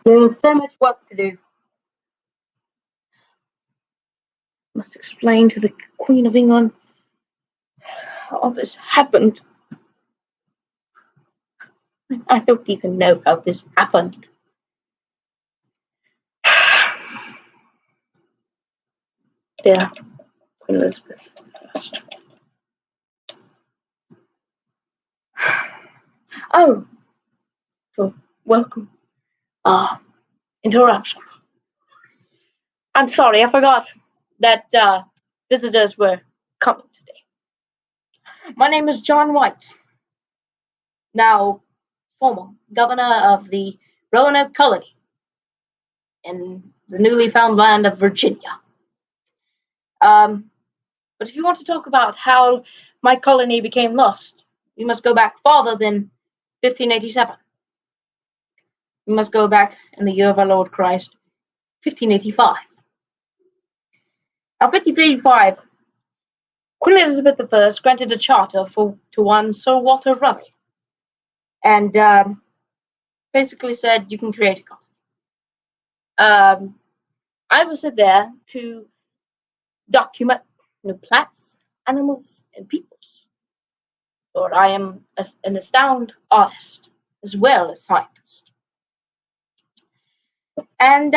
There's so much work to do. Must explain to the Queen of England how this happened. I don't even know how this happened. Yeah, Queen Elizabeth first. Oh, so welcome. Interruption. I'm sorry, I forgot that visitors were coming today. My name is John White, now former governor of the Roanoke colony in the newly found land of Virginia. But if you want to talk about how my colony became lost, we must go back farther than 1587. We must go back in the year of our Lord Christ, 1585. Now, 1585, Queen Elizabeth I granted a charter to one Sir Walter Raleigh, and basically said you can create a colony. I was there to document plants, animals, and peoples. For I am an astounded artist as well as scientist. And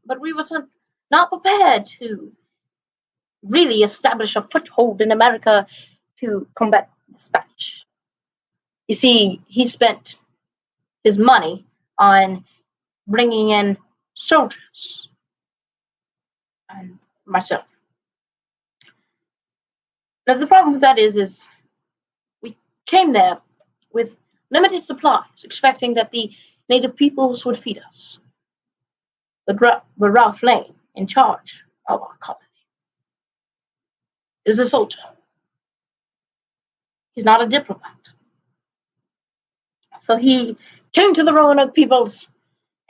but we wasn't not prepared to really establish a foothold in America to combat the Spanish. You see, he spent his money on bringing in soldiers and myself. Now the problem with that is we came there with limited supplies, expecting that the native peoples would feed us. But Ralph Lane, in charge of our colony, is a soldier. He's not a diplomat. So he came to the Roanoke peoples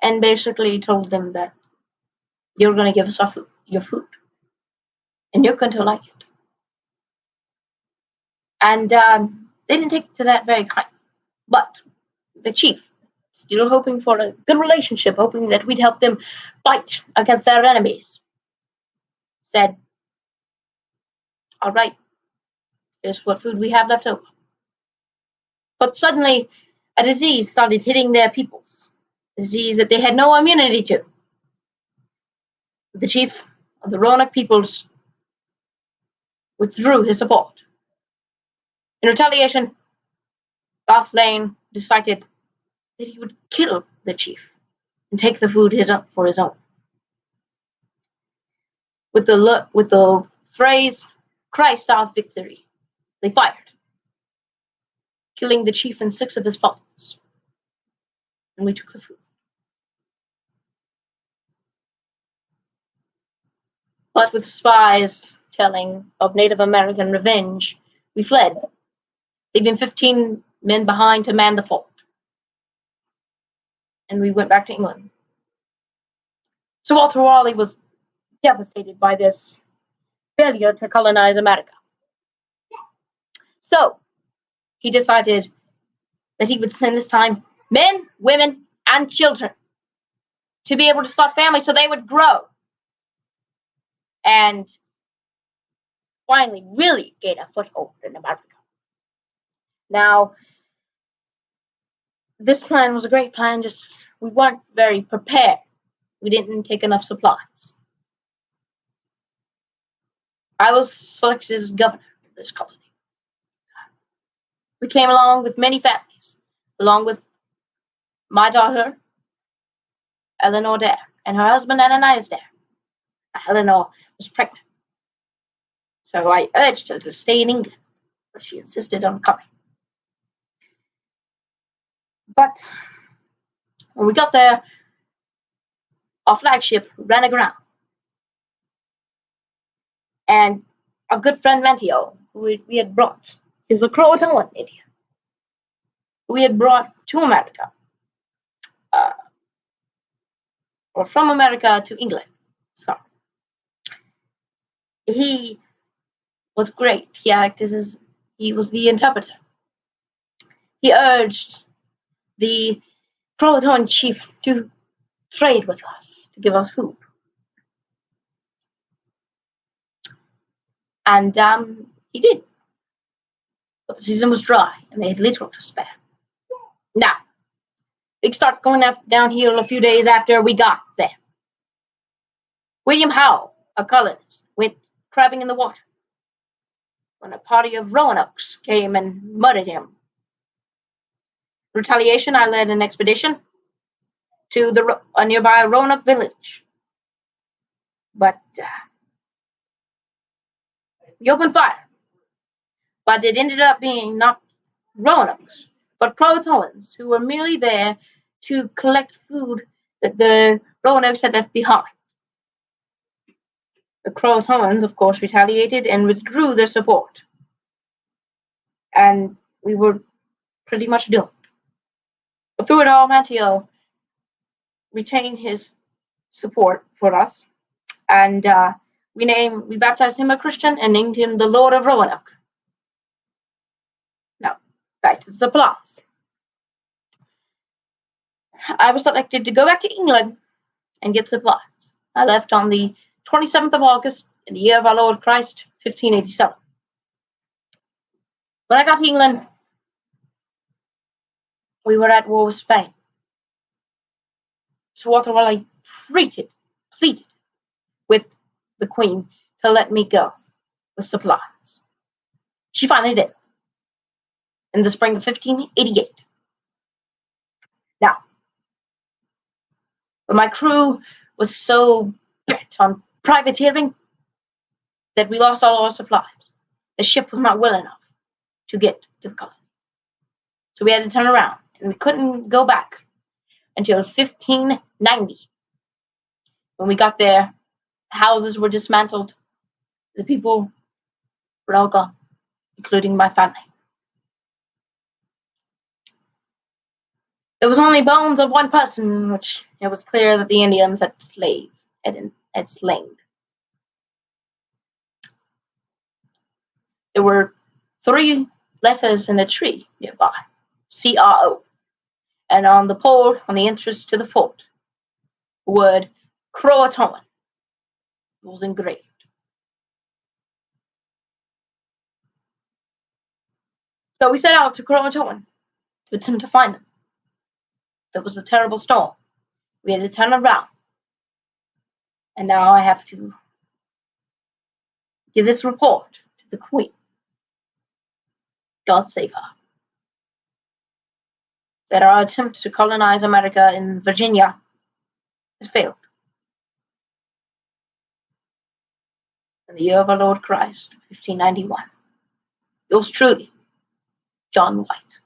and basically told them that you're going to give us your food, and you're going to like it. And they didn't take to that very kindly. But the chief, still hoping for a good relationship, hoping that we'd help them fight against their enemies, said, all right, here's what food we have left over. But suddenly, a disease started hitting their peoples, a disease that they had no immunity to. The chief of the Roanoke peoples withdrew his support. In retaliation, Ralph Lane decided that he would kill the chief and take the food for his own. With the phrase, Christ our victory, they fired, killing the chief and 6 of his followers. And we took the food. But with spies telling of Native American revenge, we fled, leaving 15 men behind to man the fort. And we went back to England. Sir Walter Raleigh was devastated by this failure to colonize America. So he decided that he would send this time men, women, and children to be able to start families so they would grow and finally really gain a foothold in America. Now, this plan was a great plan, just we weren't very prepared. We didn't take enough supplies. I was selected as governor of this colony. We came along with many families, along with my daughter, Eleanor Dare, and her husband, Ananias Dare. Eleanor was pregnant, so I urged her to stay in England, but she insisted on coming. But when we got there, our flagship ran aground, and our good friend Mantio, who we had brought, is a Croatoan Indian, who we had brought to America, uh, or from America to England. So he was great. He was the interpreter. He urged the Croatoan chief to trade with us, to give us food. And he did. But the season was dry, and they had little to spare. Now, things start going downhill a few days after we got there. William Howe, a colonist, went crabbing in the water when a party of Roanokes came and murdered him. In retaliation, I led an expedition to a nearby Roanoke village. But we opened fire. But it ended up being not Roanoke's, but Croatoans who were merely there to collect food that the Roanoke's had left behind. The Croatoans, of course, retaliated and withdrew their support. And we were pretty much doomed. But through it all, Mantio retained his support for us, and we baptized him a Christian and named him the Lord of Roanoke. Now, back to the supplies. I was selected to go back to England and get supplies. I left on the 27th of August in the year of our Lord Christ, 1587. When I got to England, we were at war with Spain. So Walter pleaded with the Queen to let me go with supplies. She finally did in the spring of 1588. Now, but my crew was so bent on privateering that we lost all our supplies. The ship was not well enough to get to the colony. So we had to turn around, and we couldn't go back until 1590. When we got there, houses were dismantled. The people were all gone, including my family. There was only bones of one person, which it was clear that the Indians had slain. There were 3 letters in a tree nearby, CRO, and on the pole on the entrance to the fort, the word Croatoan was engraved. So we set out to Croatoan to attempt to find them. There was a terrible storm. We had to turn around. And now I have to give this report to the Queen. God save her. That our attempt to colonize America in Virginia has failed. In the year of our Lord Christ, 1591. Yours truly, John White.